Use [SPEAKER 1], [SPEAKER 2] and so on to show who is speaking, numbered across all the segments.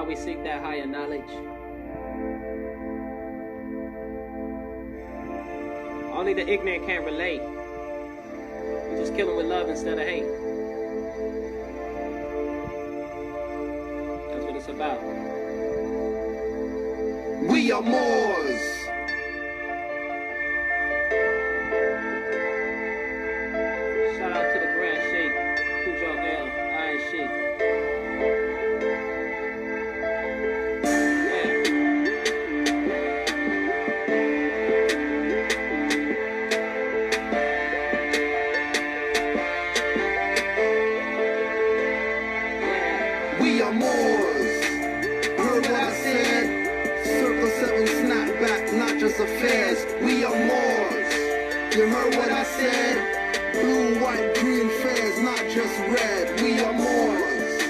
[SPEAKER 1] why we seek that higher knowledge. Only the ignorant can't relate. We just kill them with love instead of hate. That's what it's about.
[SPEAKER 2] We are Moors.
[SPEAKER 1] Shout out to the Grand Sheikh, Cujo L, Iron Sheikh.
[SPEAKER 2] We are Moors. Heard what I said? Circle 7 snapback, not just affairs. We are Moors. You heard what I said? Blue, white, green fairs, not just red. We are Moors.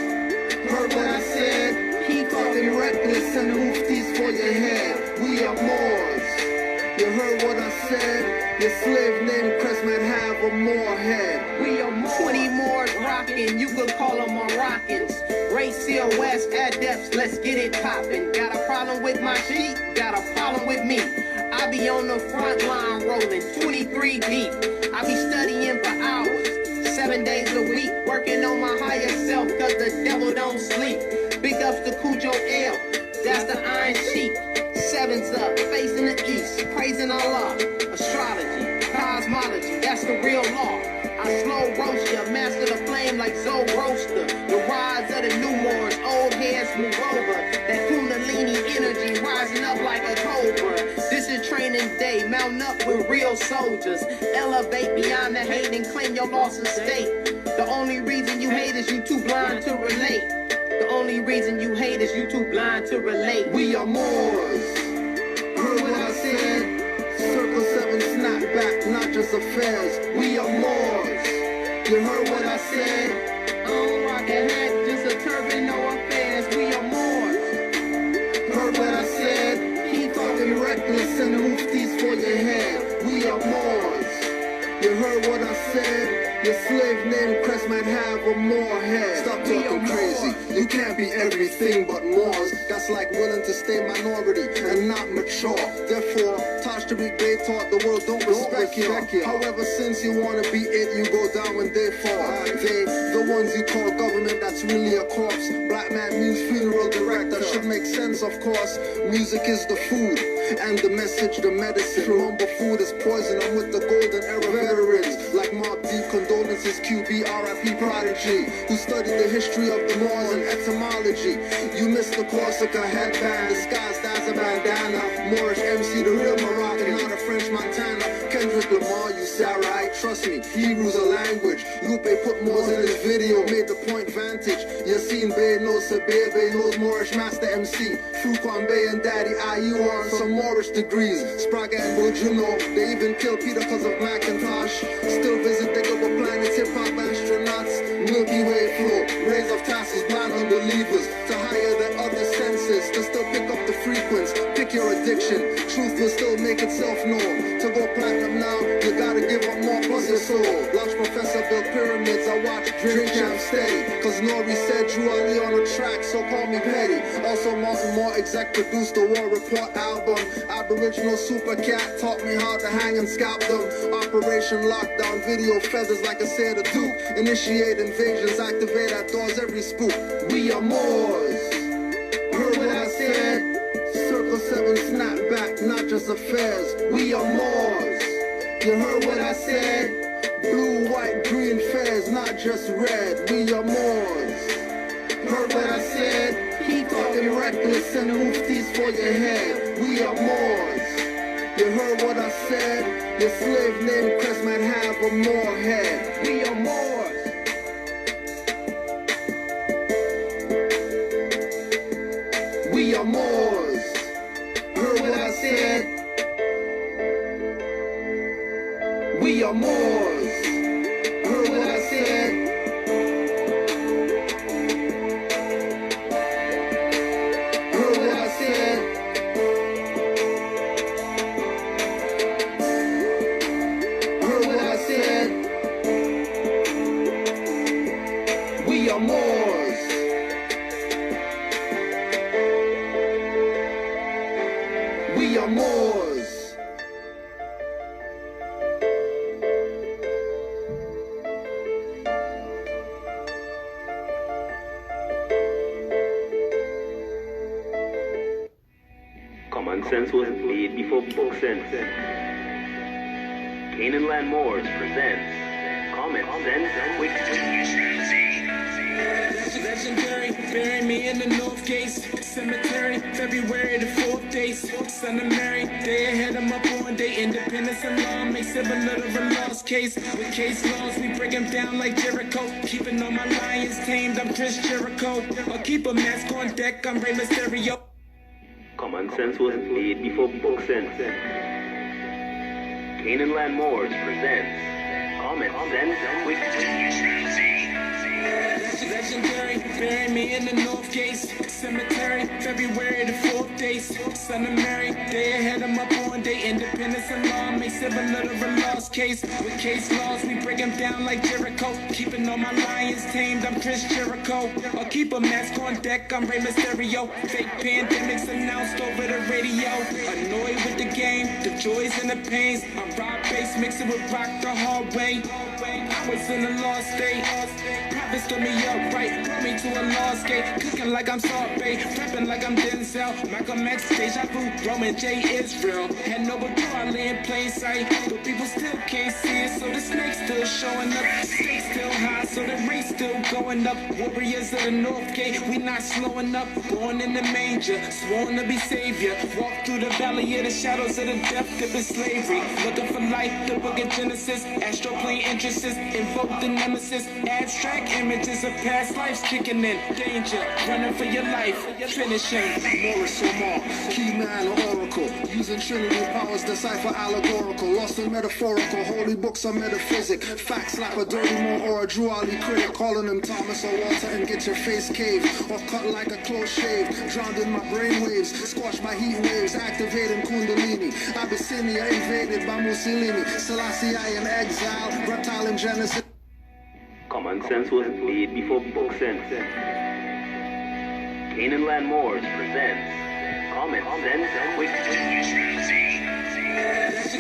[SPEAKER 2] Heard what I said? Keep talking reckless and muftis for your head. We are Moors. You heard what I said? Your slave named Crest might have a Moor head. We are Moors.
[SPEAKER 3] 20 Moors rockin', you could call them Moroccans. Racial West adepts, let's get it poppin'. Got a problem with my sheep, got a problem with me. I be on the front line rollin', 23 deep. I be studying for hours, 7 days a week. Working on my higher self, cause the devil don't sleep. Big ups to Cujo L, that's the Iron Sheik. 7's up, facing the east, praising Allah. Astrology, cosmology, that's the real law. I slow roast ya, master the flame like Zoe Roaster. The rise of the new Moors, old heads move over. That Kundalini energy rising up like a cobra. This is training day, mount up with real soldiers. Elevate beyond the hate and claim your lost estate. The only reason you hate is you too blind to relate. The only reason you hate is you too blind to relate.
[SPEAKER 2] We are Moors. Heard what I said? Circle 7 snapback, not just affairs. We are Moors. You heard what I said?
[SPEAKER 3] I don't rock a hat, just a turban, no affairs. We are Moors.
[SPEAKER 2] Heard what I said? Keep talking reckless and muftis for your head. We are Moors. You heard what I said? Your slave named Crest might have a Moor head. Stop talking crazy. You can't be everything but Moors. That's like willing to stay minority and not mature. Therefore, Tosh to be they taught the world don't respect you. However, since you wanna be it, you go down when they fall. They, the ones you call government, that's really a corpse. Black man means funeral director. Should make sense, of course. Music is the food and the message, the medicine. Remember, food is poison. I'm with the golden era veterans like Mob Deep, condolences, QB, RIP prodigy, who studied the history of the Moors and etymology. You missed the Corsica headband disguised as a bandana. Moorish MC, the real Moroccan, not a French Montana. Kendrick Lamar, you Sarahite, trust me, Hebrew's a language. Lupe put Moors in his video, made the point vantage. Yassine Bey knows Sabir Bey knows Moorish master MC. Fuquan Bey and Daddy IU on some Moorish degrees. Sprague and Bojuno, they even killed Peter cause of Macintosh. Still visit the global planets, hip-hop astronauts. Milky Way flow, rays of tassels, blind unbelievers. To higher than other senses, to still pick up the frequency. Pick your addiction, truth will still make itself known. To go platinum now, you gotta give up more plus your soul. Watch Professor build pyramids, I watch Drink Champ steady. Cause Nori said Drew Ali on a track, so call me petty. Also Martin Moore exec produced the War Report album. Aboriginal Super Cat taught me how to hang and scalp them. Operation Lockdown, video feathers like a sailor do. Initiate invasions, activate at doors every spook. We are Moors. Heard what I said? Circle 7 snapback, not just affairs. We are Moors. You heard what I said? Blue, white, green fairs, not just red. We are Moors. Heard what I said? Keep talking reckless and muftis for your head. We are Moors. You heard what I said? Your slave named Crest might have a Moor head. We are Moors. We are Moors. Heard what I said? We are Moors. Heard what I said? Heard what I said? Heard what I said? We are Moors.
[SPEAKER 4] Common sense was laid before book sense. Canaanland Moors presents Common Sense Quick.
[SPEAKER 5] Legendary, bury me in the North Gates Cemetery, February the 4th days. Son of Mary, day ahead of my born day. Independence and law makes it a little of a lost case. With case laws, we break them down like Jericho. Keeping all my lions tamed, I'm Chris Jericho. I'll keep a mask on deck, I'm Rey Mysterio.
[SPEAKER 4] Common sense was laid before book sense. Canaanland Moors presents Common Sense Quick.
[SPEAKER 5] Legendary, bury me in the North Gates Cemetery, February the 4th days. Son of Mary, day ahead of my born day. Independence and law makes it a little of a lost case. With case laws, we break them down like Jericho. Keeping all my lions tamed, I'm Chris Jericho. I'll keep a mask on deck, I'm Rey Mysterio. Fake pandemics announced over the radio. Annoyed with the game, the joys and the pains. I rob bass, mix it with rock the hard way. I was in a lost state. Prophets told me upright, brought me to a lost gate. Cooking like I'm Salt Bay, rapping like I'm Denzel. Malcolm X, Deja Vu, Roman J. Israel. Had no but I lay in plain sight, but people still can't see it. So the snake's still showing up, stakes still high, so the race still going up. Warriors of the North Gate, we not slowing up. Born in the manger, sworn to be savior. Walk through the valley of the shadows of the death dip in slavery. Looking for light, the book of Genesis. Astral plane entrances, invoke the nemesis. Abstract images of past lives kicking in. Danger, running for your life, finishing.
[SPEAKER 2] Moorish or more, key man or oracle. Using Trinity powers, decipher allegorical. Lost and metaphorical, holy books are metaphysic. Fact slap a dirty more or a Drew Ali critic. Calling him Thomas or Walter and get your face caved. Or cut like a close shave. Drowned in my brainwaves, squashed by heat waves. Activating Kundalini. Abyssinia invaded by Mussolini. Selassie I in exile, reptile in Genesis.
[SPEAKER 4] Common sense was laid before book sense. Canaanland Moors presents Common Sense Quick.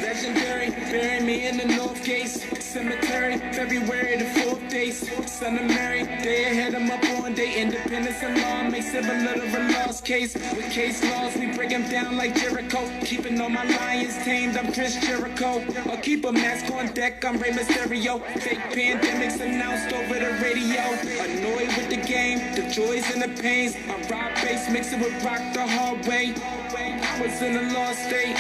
[SPEAKER 5] Legendary, bury me in the North Gates Cemetery, February the 4th days. Son of Mary, day ahead of my born day. Independence and law makes it a little of a lost case. With case laws, we break them down like Jericho. Keeping all my lions tamed, I'm Chris Jericho. I'll keep a mask on deck, I'm Rey Mysterio. Fake pandemics announced over the radio. Annoyed with the game, the joys and the pains. I rob bass, mix it with rock the hard way. I was in a lost state.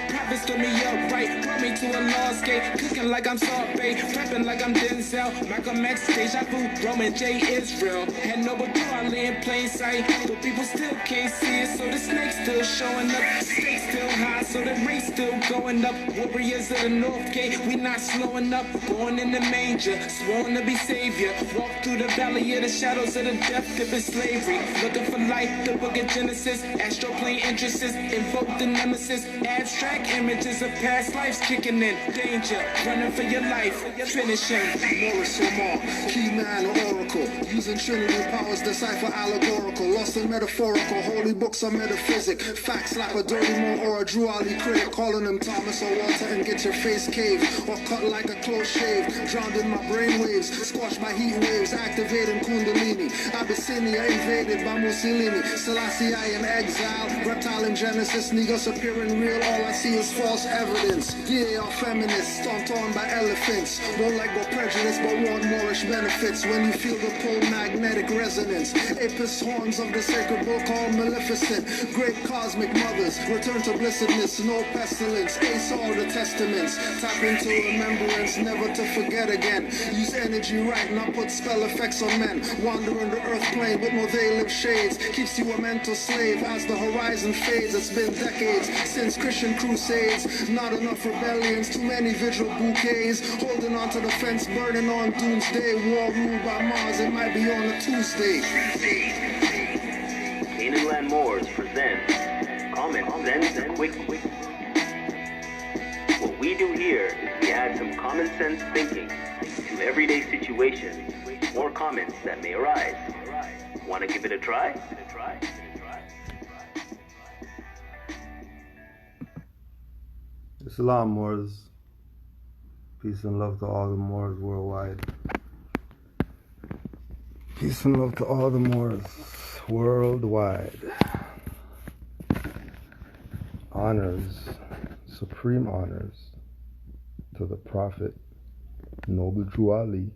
[SPEAKER 5] Prophets told me upright, brought me to a lost gate. Cooking like I'm Salt Bay, rapping like I'm Denzel. Malcolm X, Deja Vu, Roman J. Israel. Had no but I lay in plain sight, but people still can't see it. So the snake's still showing up, stakes still high, so the race still going up. Warriors of the North Gate, we not slowing up. Born in the manger, sworn to be savior. Walk through the valley of the shadows of the death dip in slavery. Looking for light, the book of Genesis. Astral plane entrances, invoke the nemesis. Abstract images of past lives kicking in. Danger, running for your life, finishing.
[SPEAKER 2] Moorish or more, key man or oracle. Using Trinity powers, decipher allegorical. Lost and metaphorical, holy books are metaphysic. Fact slap a dirty more or a Drew Ali critic. Calling him Thomas or Walter and get your face caved. Or cut like a close shave. Drowned in my brainwaves, squashed by heat waves. Activating Kundalini. Abyssinia invaded by Mussolini. Selassie I in exile, reptile in Genesis. Niggas appearing real, all I see is false evidence. They are feminists, stomped on by elephants. Don't like no prejudice, but want Moorish benefits. When you feel the pole magnetic resonance. Apis horns of the sacred book called Maleficent. Great cosmic mothers, return to blessedness, no pestilence. Ace all the testaments. Tap into remembrance, never to forget again. Use energy right, not put spell effects on men. Wandering the earth plane with no veil of shades. Keeps you a mental slave as the horizon fades. It's been decades since Christian crusades. Not enough rebellions, too many vigil bouquets. Holding on to the fence, burning on doomsday. War ruled by Mars, it might be on a Tuesday.
[SPEAKER 4] Canaanland Moors presents Common Sense Quick. What we do here is we add some common sense thinking to everyday situations or comments that may arise. Want to give it a try?
[SPEAKER 6] Islam Moors. Peace and love to all the Moors worldwide. Peace and love to all the Moors worldwide. honors, supreme honors, to the Prophet Noble True Ali.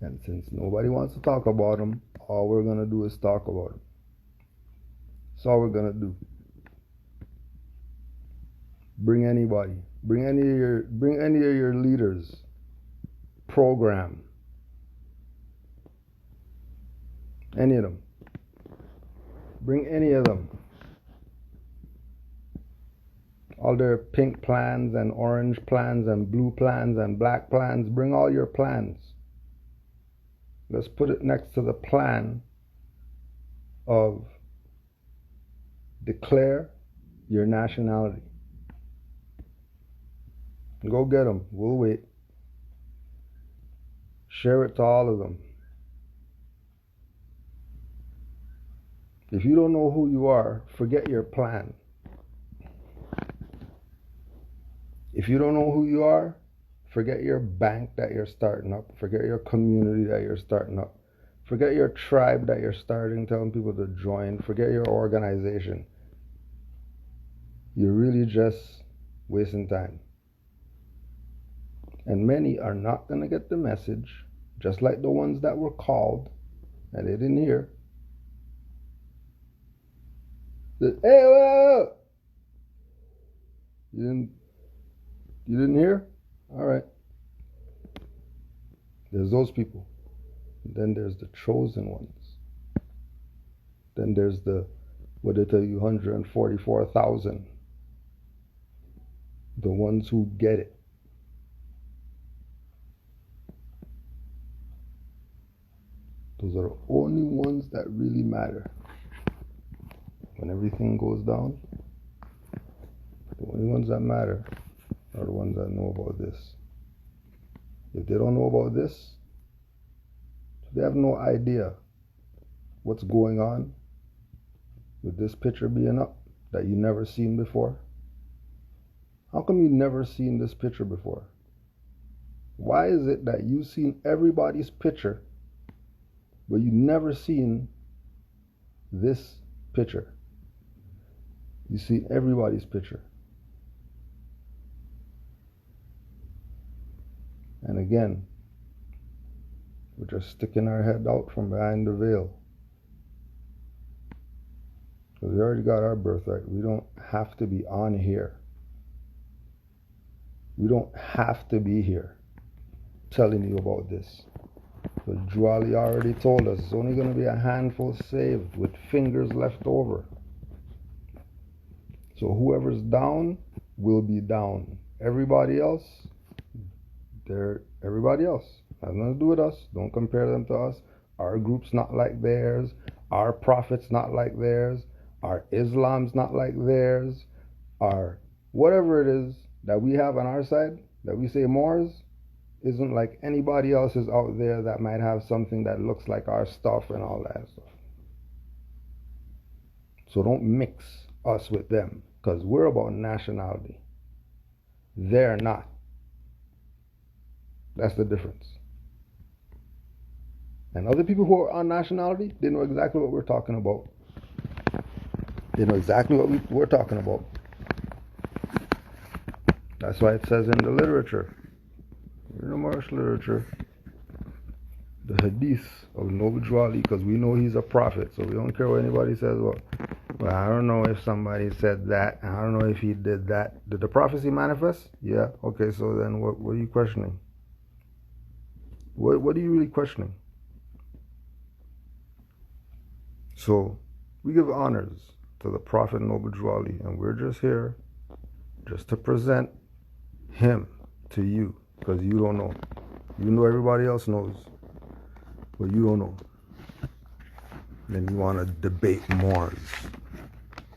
[SPEAKER 6] And since nobody wants to talk about him, all we're going to do is talk about him. That's all we're going to do. Bring anybody. Bring any of your leaders. Program. Any of them. Bring any of them. All their pink plans and orange plans and blue plans and black plans. Bring all your plans. Let's put it next to the plan of declare your nationality. Go get them. We'll wait. Share it to all of them. If you don't know who you are, forget your plan. If you don't know who you are, forget your bank that you're starting up. Forget your community that you're starting up. Forget your tribe that you're starting, telling people to join. Forget your organization. You're really just wasting time. And many are not going to get the message, just like the ones that were called and they didn't hear. Hey, whoa! You didn't hear? All right. There's those people. Then there's the chosen ones. Then there's the, what they tell you, 144,000. The ones who get it. Those are the only ones that really matter. When everything goes down, the only ones that matter are the ones that know about this. If they don't know about this, they have no idea what's going on with this picture being up that you never seen before. How come you never seen this picture before? Why is it that you've seen everybody's picture, but you never seen this picture? You see everybody's picture. And again, we're just sticking our head out from behind the veil. Because we already got our birthright. We don't have to be on here. We don't have to be here telling you about this. But Juali already told us it's only going to be a handful saved with fingers left over. So whoever's down will be down. Everybody else, they're everybody else. Has nothing to do with us. Don't compare them to us. Our group's not like theirs. Our prophet's not like theirs. Our Islam's not like theirs. Our whatever it is that we have on our side, that we say Moors, isn't like anybody else's out there that might have something that looks like our stuff and all that stuff. So don't mix us with them, because we're about nationality. They're not. That's the difference. And other people who are on nationality, they know exactly what we're talking about. They know exactly what we're talking about. That's why it says in the literature, in the moorish literature, the hadith of Noble Juali, because we know he's a prophet, so we don't care what anybody says. Well, I don't know if somebody said that. I don't know if he did that. Did the prophecy manifest? Yeah. Okay, so then what are you questioning? What are you really questioning? So we give honors to the Prophet Noble Juali, and we're just here just to present him to you, because you don't know. You know everybody else knows, but you don't know. Then you want to debate Moors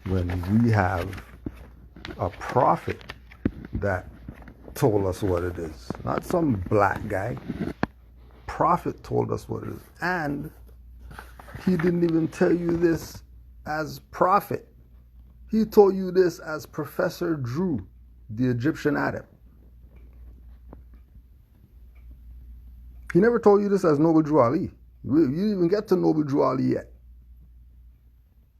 [SPEAKER 6] when we have a prophet that told us what it is. Not some black guy. Prophet told us what it is. And he didn't even tell you this as prophet. He told you this as Professor Drew, the Egyptian adept. He never told you this as Noble Juali. You didn't even get to Noble Juali yet.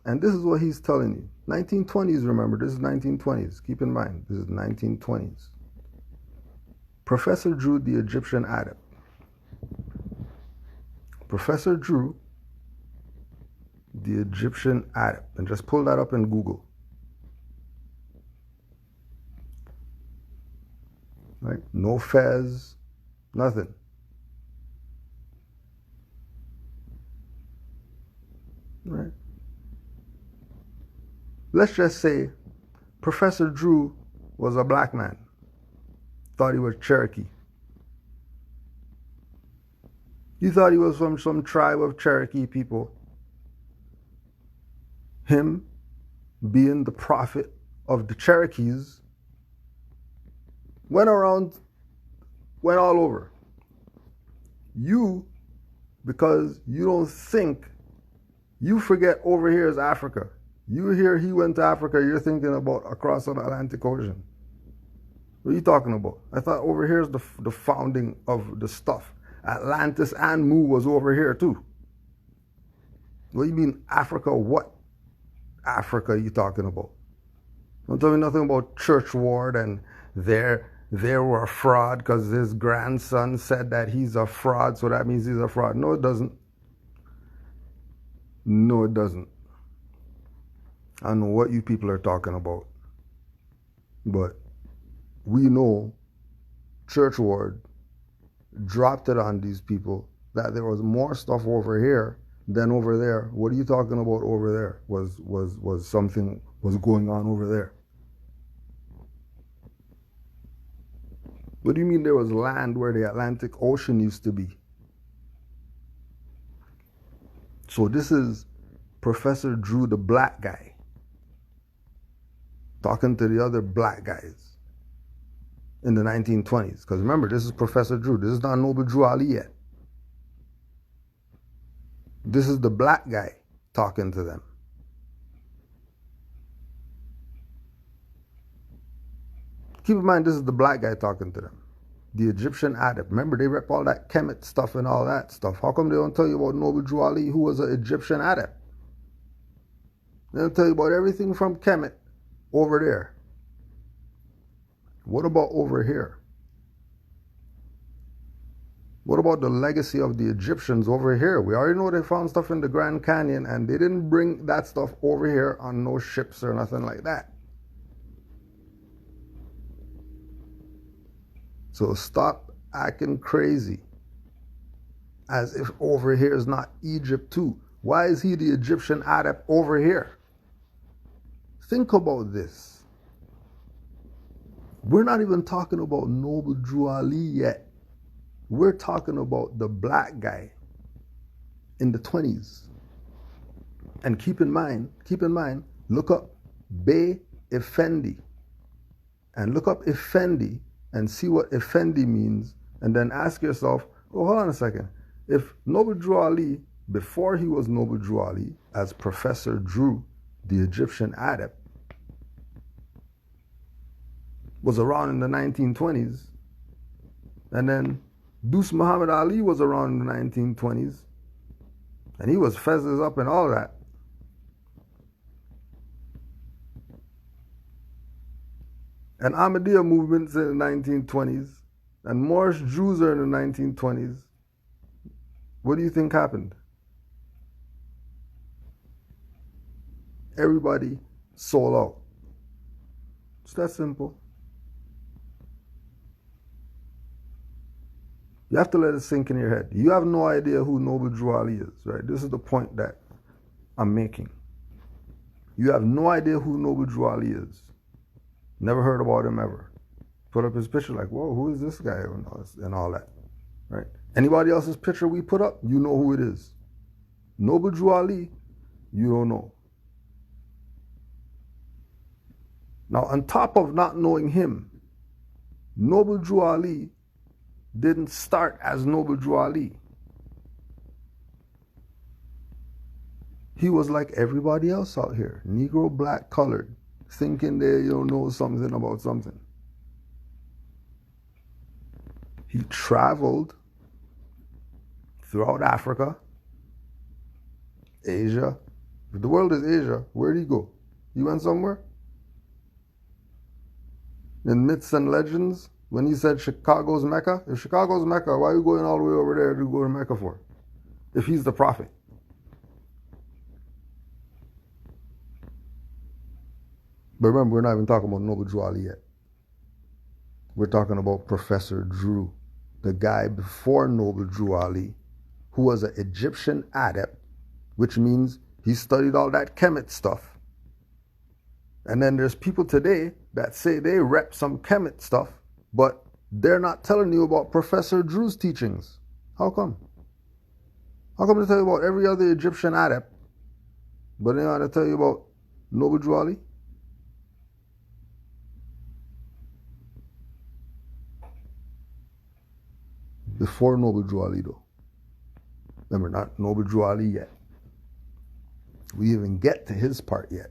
[SPEAKER 6] And this is what he's telling you. 1920s, remember, this is 1920s. Keep in mind, this is 1920s. Professor Drew, the Egyptian adept. Professor Drew, the Egyptian adept. And just pull that up in Google. Right? No fez, nothing. Right? Let's just say Professor Drew was a black man. Thought he was Cherokee. He thought he was from some tribe of Cherokee people. Him being the prophet of the Cherokees went all over. You, because you don't think, you forget over here is Africa. You hear he went to Africa, you're thinking about across the Atlantic Ocean. What are you talking about? I thought over here is the founding of the stuff. Atlantis and Mu was over here too. What do you mean Africa? What Africa are you talking about? Don't tell me nothing about Church Ward and they were a fraud because his grandson said that he's a fraud, so that means he's a fraud. No, it doesn't. No, it doesn't. I don't know what you people are talking about. But we know Church Ward dropped it on these people that there was more stuff over here than over there. What are you talking about over there? Was something was going on over there? What do you mean there was land where the Atlantic Ocean used to be? So this is Professor Drew, the black guy, talking to the other black guys in the 1920s. Because remember, this is Professor Drew. This is not Noble Drew Ali yet. This is the black guy talking to them. Keep in mind, this is the black guy talking to them. The Egyptian adept. Remember, they rep all that Kemet stuff and all that stuff. How come they don't tell you about Noble Drew Ali, who was an Egyptian adept? They'll tell you about everything from Kemet over there. What about over here? What about the legacy of the Egyptians over here? We already know they found stuff in the Grand Canyon and they didn't bring that stuff over here on no ships or nothing like that. So stop acting crazy as if over here is not Egypt too. Why is he the Egyptian adept over here? Think about this. We're not even talking about Noble Drew Ali yet. We're talking about the black guy in the 20s. And keep in mind, look up Bey Effendi. And look up Effendi and see what Effendi means. And then ask yourself, oh, hold on a second. If Noble Drew Ali, before he was Noble Drew Ali, as Professor Drew, the Egyptian adept, was around in the 1920s, and then Deuce Muhammad Ali was around in the 1920s, and he was fezzes up and all that. And Ahmadiyya movements in the 1920s, and Moorish Jews are in the 1920s. What do you think happened? Everybody sold out. It's that simple. You have to let it sink in your head. You have no idea who Noble Drew Ali is, right? This is the point that I'm making. You have no idea who Noble Drew Ali is. Never heard about him ever. Put up his picture like, whoa, who is this guy? And all that, right? Anybody else's picture we put up, you know who it is. Noble Drew Ali, you don't know. Now, on top of not knowing him, Noble Drew Ali didn't start as Noble Drew Ali. He was like everybody else out here, Negro, black, colored, thinking they know something about something. He traveled throughout Africa, Asia. If the world is Asia, where did he go? He went somewhere? In myths and legends, when he said Chicago's Mecca, if Chicago's Mecca, why are you going all the way over there to go to Mecca for? If he's the prophet. But remember, we're not even talking about Noble Drew Ali yet. We're talking about Professor Drew, the guy before Noble Drew Ali, who was an Egyptian adept, which means he studied all that Kemet stuff. And then there's people today that say they rep some Kemet stuff, but they're not telling you about Professor Drew's teachings. How come? How come they tell you about every other Egyptian adept, but they don't want to tell you about Noble Drew Ali? Before Noble Drew Ali, though. Remember, not Noble Drew Ali yet. We even get to his part yet.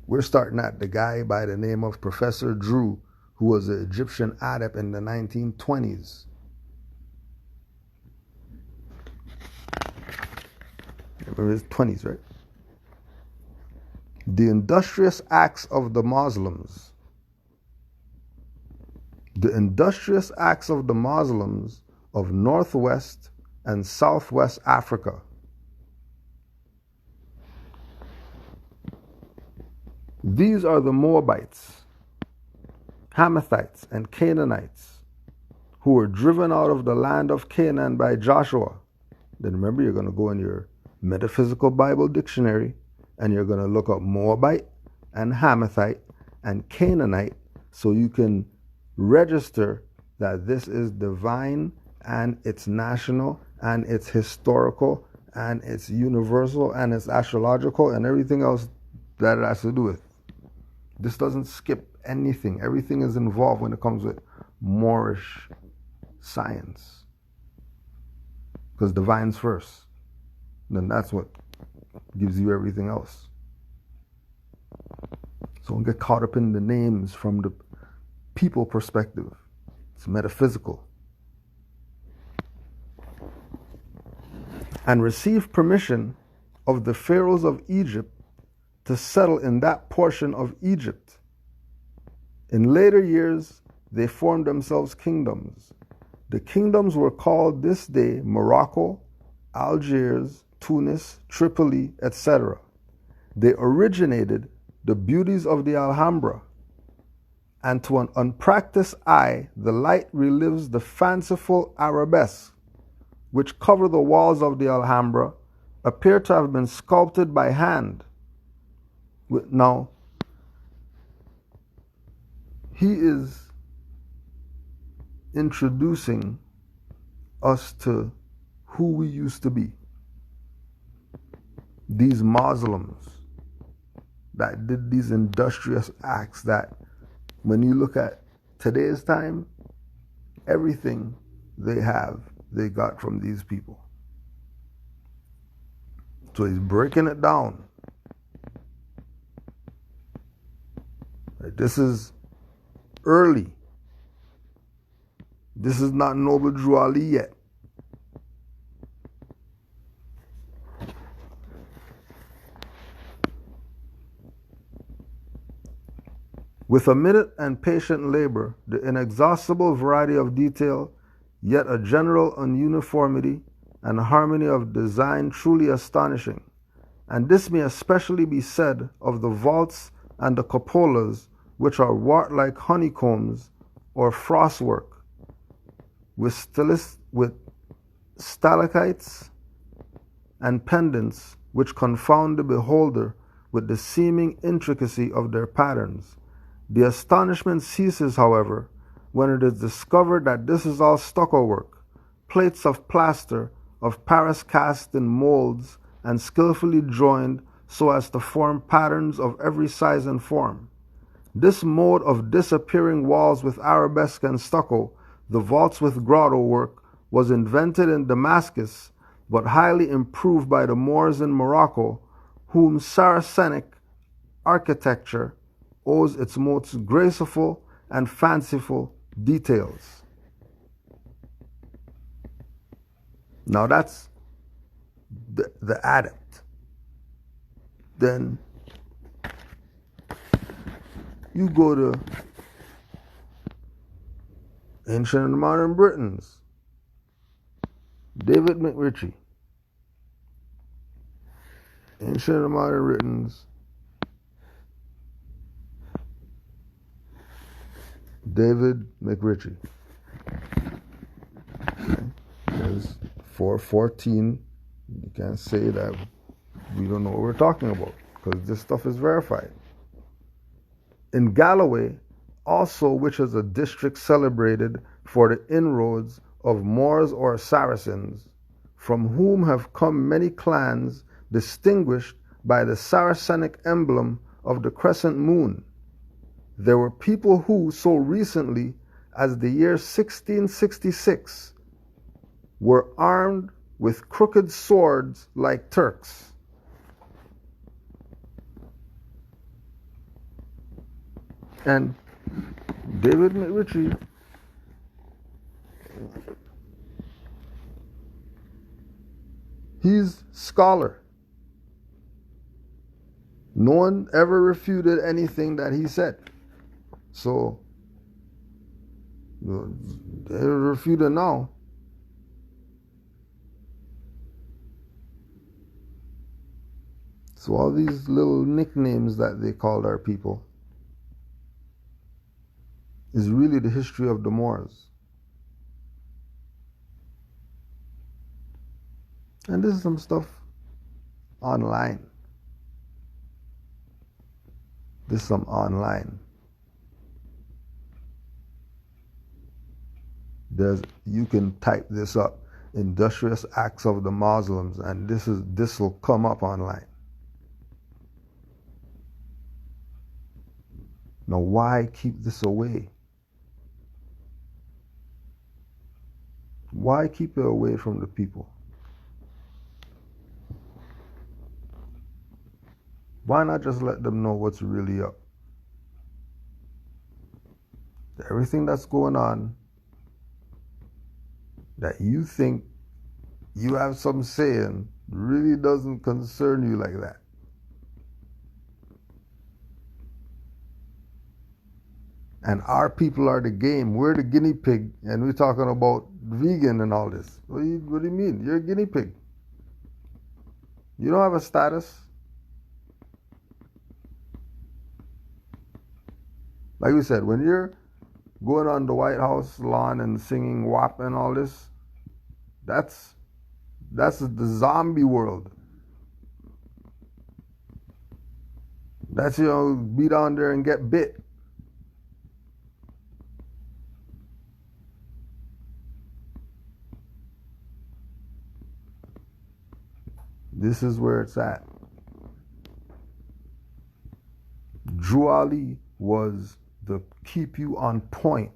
[SPEAKER 6] We're starting at the guy by the name of Professor Drew, who was an Egyptian adept in the 1920s. Remember his 20s, right? The industrious acts of the Muslims. The industrious acts of the Muslims of Northwest and Southwest Africa. These are the Moabites, Hamathites, and Canaanites who were driven out of the land of Canaan by Joshua. Then remember, you're going to go in your Metaphysical Bible Dictionary and you're going to look up Moabite and Hamathite and Canaanite so you can register that this is divine and it's national and it's historical and it's universal and it's astrological and everything else that it has to do with. This doesn't skip anything. Everything is involved when it comes with Moorish science. Because divine's first. Then that's what gives you everything else. So don't get caught up in the names from the people perspective. It's metaphysical. And receive permission of the pharaohs of Egypt to settle in that portion of Egypt. In later years, they formed themselves kingdoms. The kingdoms were called this day Morocco, Algiers, Tunis, Tripoli, etc. They originated the beauties of the Alhambra, and to an unpracticed eye, the light relives the fanciful arabesques which cover the walls of the Alhambra appear to have been sculpted by hand. Now, he is introducing us to who we used to be. These Muslims that did these industrious acts that, when you look at today's time, everything they have, they got from these people. So he's breaking it down. This is early. This is not Noble Drew Ali yet. With a minute and patient labor, the inexhaustible variety of detail, yet a general uniformity and harmony of design truly astonishing. And this may especially be said of the vaults and the cupolas, which are wrought like honeycombs or frostwork, with stalactites and pendants, which confound the beholder with the seeming intricacy of their patterns. The astonishment ceases, however, when it is discovered that this is all stucco work, plates of plaster of Paris cast in molds and skillfully joined so as to form patterns of every size and form. This mode of disappearing walls with arabesque and stucco, the vaults with grotto work, was invented in Damascus, but highly improved by the Moors in Morocco, whom Saracenic architecture owes its most graceful and fanciful details. Now that's the adept. Then you go to ancient and modern Britons, David McRitchie. Ancient and modern Britons, David McRitchie. There's 414. You can't say that we don't know what we're talking about because this stuff is verified. In Galloway, also, which is a district celebrated for the inroads of Moors or Saracens, from whom have come many clans distinguished by the Saracenic emblem of the crescent moon. There were people who, so recently as the year 1666, were armed with crooked swords like Turks. And David McRitchie he's scholar. No one ever refuted anything that he said. So they refute it now. So all these little nicknames that they called our people is really the history of the Moors. And this is some stuff online. This is some online. You can type this up, industrious acts of the Muslims, and this will come up online. Now, why keep this away? Why keep it away from the people? Why not just let them know what's really up? Everything that's going on that you think you have some say in really doesn't concern you like that. And our people are the game. We're the guinea pig, and we're talking about vegan and all this. What do you mean? You're a guinea pig. You don't have a status. Like we said, when you're going on the White House lawn and singing WAP and all this, that's the zombie world. That's, be down there and get bit. This is where it's at. Drew Ali was the keep you on point.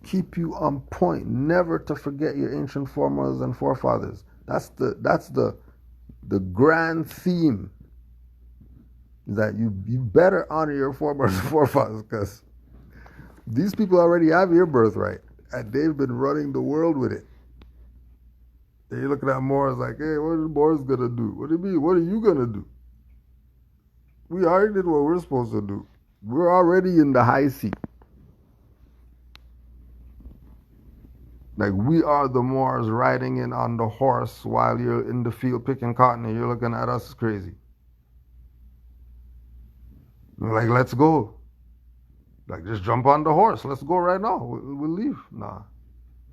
[SPEAKER 6] Keep you on point. Never to forget your ancient foremothers and forefathers. That's the grand theme. That you better honor your foremothers and forefathers, because these people already have your birthright, and they've been running the world with it. And you're looking at Moors like, hey, what are the Moors going to do? What do you mean? What are you going to do? We already did what we're supposed to do. We're already in the high seat. Like, we are the Moors riding in on the horse while you're in the field picking cotton, and you're looking at us crazy. We're like, let's go. Like, just jump on the horse. Let's go right now. We'll leave. Nah,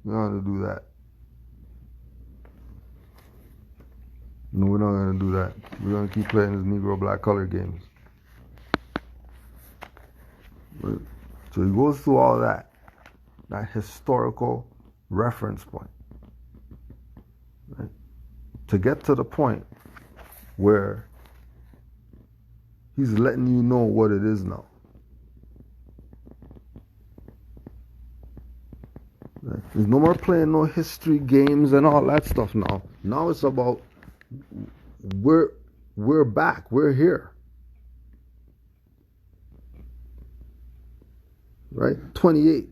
[SPEAKER 6] we're not going to do that. No, we're not going to do that. We're going to keep playing these Negro black color games. So he goes through all that historical reference point, right? To get to the point where he's letting you know what it is now. Right? There's no more playing no history games and all that stuff now. Now it's about we're back, we're here. Right? 28.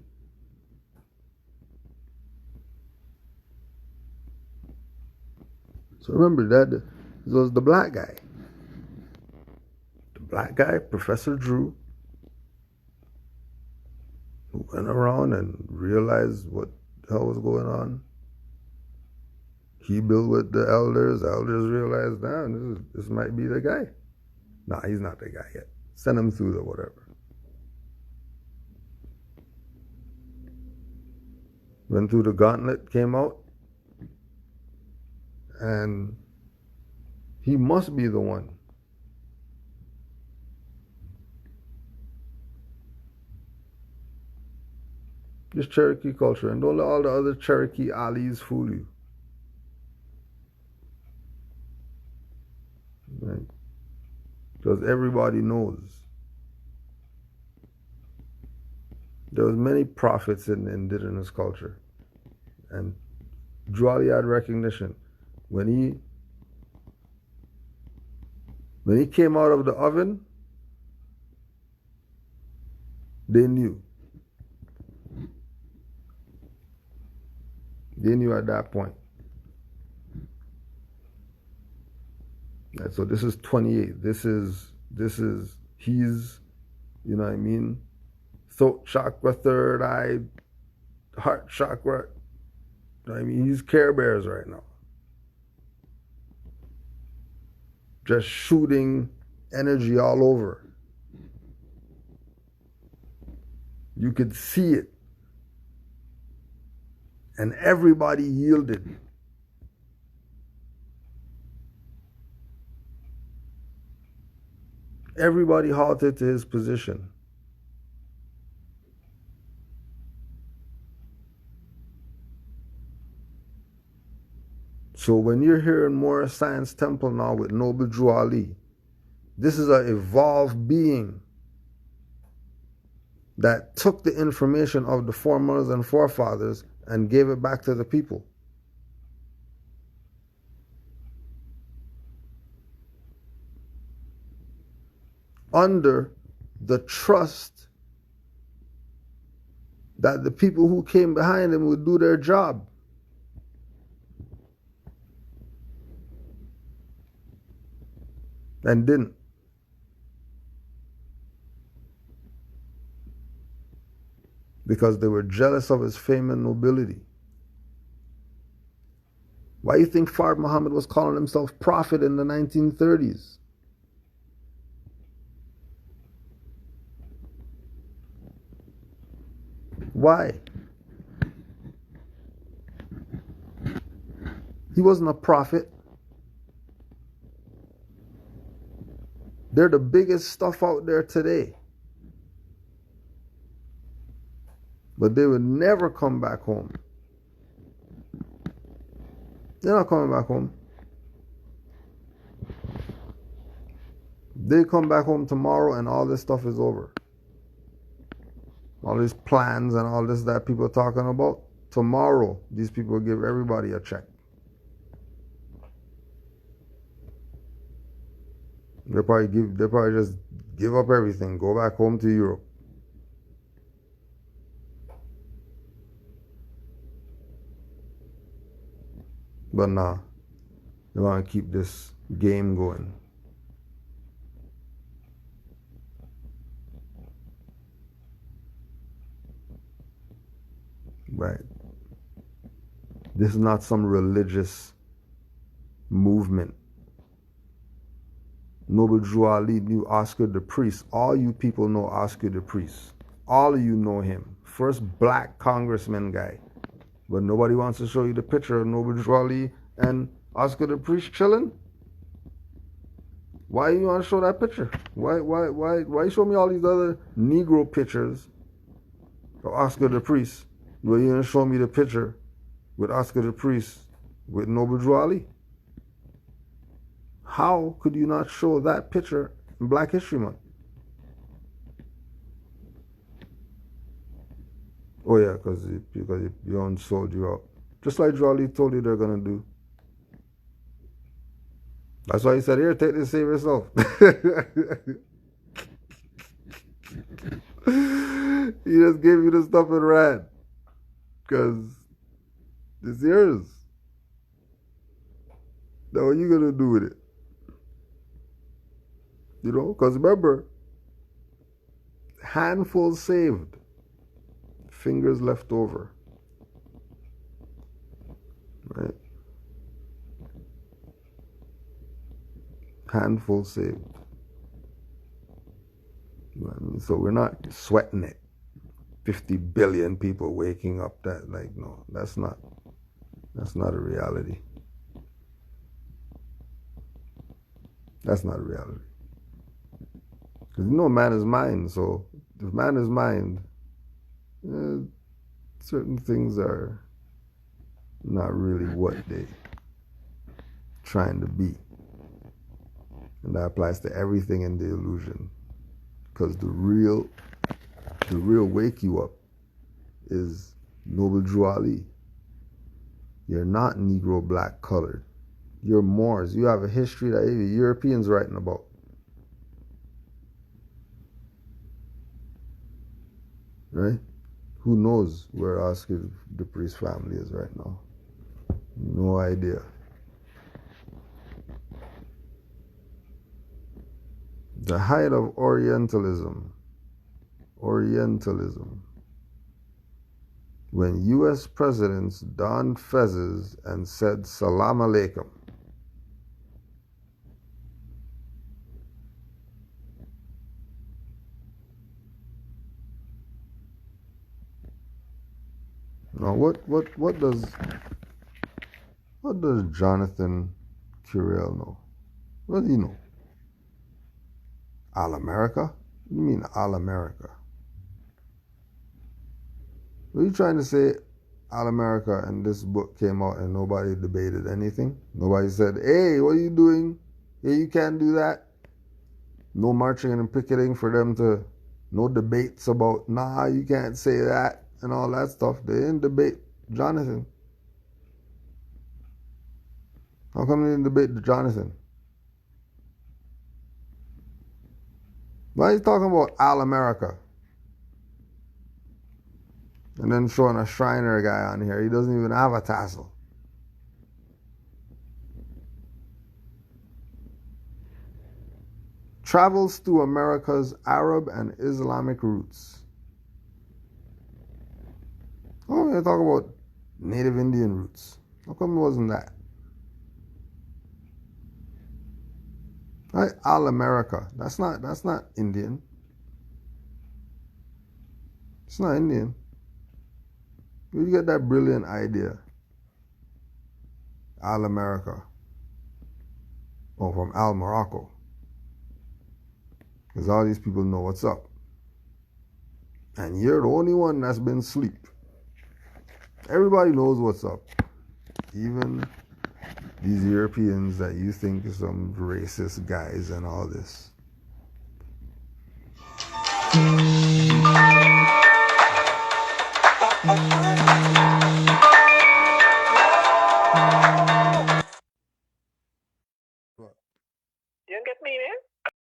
[SPEAKER 6] So remember that was the black guy. The black guy, Professor Drew, who went around and realized what the hell was going on. He built with the elders. The elders realized, nah, this might be the guy. Nah, he's not the guy yet. Send him through the whatever. Went through the gauntlet, came out, and he must be the one. This Cherokee culture, and don't let all the other Cherokee allies fool you. Right? Because everybody knows. There was many prophets in indigenous culture. And Jwali had recognition. When he came out of the oven, they knew. They knew at that point. And so this is 28. This is he's, you know what I mean? Throat chakra, third eye, heart chakra. You know what I mean? He's Care Bears right now. Just shooting energy all over. You could see it. And everybody yielded. Everybody halted to his position. So when you're here in Moorish Science Temple now with Noble Jwali, this is an evolved being that took the information of the foremothers and forefathers and gave it back to the people. Under the trust that the people who came behind him would do their job. And didn't. Because they were jealous of his fame and nobility. Why do you think Fard Muhammad was calling himself prophet in the 1930s? Why? He wasn't a prophet. They're the biggest stuff out there today. But they would never come back home. They're not coming back home. They come back home tomorrow and all this stuff is over. All these plans and all this that people are talking about, tomorrow these people will give everybody a check. They'll probably just give up everything, go back home to Europe. But nah, they want to keep this game going. Right. This is not some religious movement. Noble Jwali knew Oscar the Priest. All you people know Oscar the Priest. All of you know him. First black congressman guy. But nobody wants to show you the picture of Noble Jwali and Oscar the Priest chilling. Why you want to show that picture? Why show me all these other Negro pictures of Oscar the Priest? But you didn't show me the picture with Oscar the Priest with Noble Jwali? How could you not show that picture in Black History Month? Oh yeah, because your own sold you out. Just like Jwali told you they're going to do. That's why he said, here, take this, save yourself. He just gave you the stuff and ran. Because it's yours. Now what you gonna do with it? You know, because remember, handful saved, fingers left over. Right? Handful saved. You know what I mean? So we're not sweating it. 50 billion people waking up that, like, no, that's not a reality. That's not a reality. Because you know man is mind, so if man is mind, certain things are not really what they trying to be. And that applies to everything in the illusion. Because the real wake you up is Noble Drew Ali. You're not Negro, black, colored. You're Moors. You have a history that even Europeans writing about. Right? Who knows where Oscar Dupree's family is right now? No idea. The height of Orientalism. When U.S. presidents donned fezzes and said Salam Alaikum. Now, what does Jonathan Curiel know? What does he know? All America? What do you mean All America? What are you trying to say? All America, and this book came out and nobody debated anything? Nobody said, hey, what are you doing? Hey, you can't do that. No marching and picketing for them to, no debates about, nah, you can't say that and all that stuff. They didn't debate Jonathan. How come they didn't debate Jonathan? Why are you talking about All America? And then showing a Shriner guy on here. He doesn't even have a tassel. Travels to America's Arab and Islamic roots. Oh, they talk about Native Indian roots. How come it wasn't that? Right? All America. That's not Indian. It's not Indian. Where you get that brilliant idea? All America. Oh, from Al Morocco. Because all these people know what's up. And you're the only one that's been asleep. Everybody knows what's up. Even these Europeans that you think are some racist guys and all this.